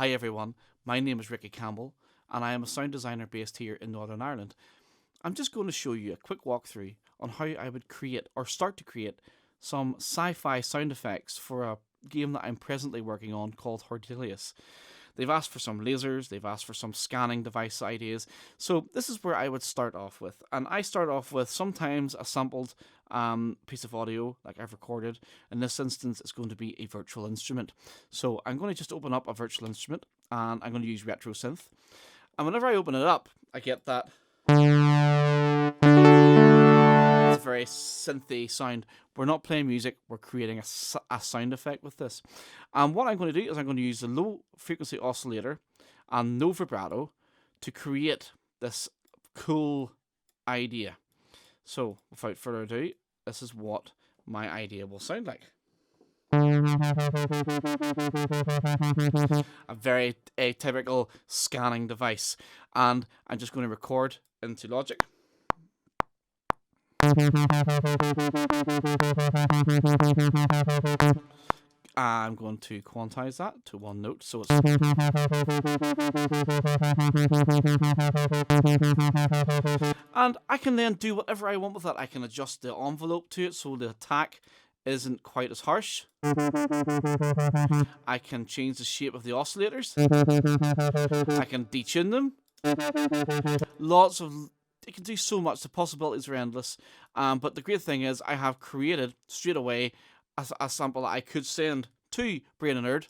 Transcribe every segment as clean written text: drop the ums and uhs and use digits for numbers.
Hi everyone, my name is Ricky Campbell and I am a sound designer based here in Northern Ireland. I'm just going to show you a quick walkthrough on how I would create or start to create some sci-fi sound effects for a game that I'm presently working on called Hordelius. They've asked for some lasers, they've asked for some scanning device ideas, so this is where I would start off with. And I start off with sometimes a sampled piece of audio like I've recorded. In this instance, it's going to be a virtual instrument. So I'm going to just open up a virtual instrument and I'm going to use retro synth. And whenever I open it up, I get that. It's a very synthy sound. We're not playing music, we're creating a sound effect with this. And what I'm going to do is I'm going to use the low frequency oscillator and no vibrato to create this cool idea. So without further ado, this is what my idea will sound like. A very atypical scanning device. And I'm just going to record into Logic. I'm going to quantize that to one note, so it's. And I can then do whatever I want with that. I can adjust the envelope to it so the attack isn't quite as harsh. I can change the shape of the oscillators. I can detune them. It can do so much. The possibilities are endless. But the great thing is I have created straight away a sample that I could send to Brain and Nerd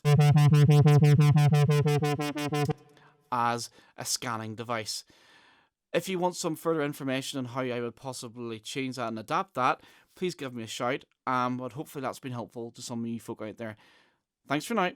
as a scanning device. If you want some further information on how I would possibly change that and adapt that, please give me a shout. But hopefully that's been helpful to some of you folk out there. Thanks for now.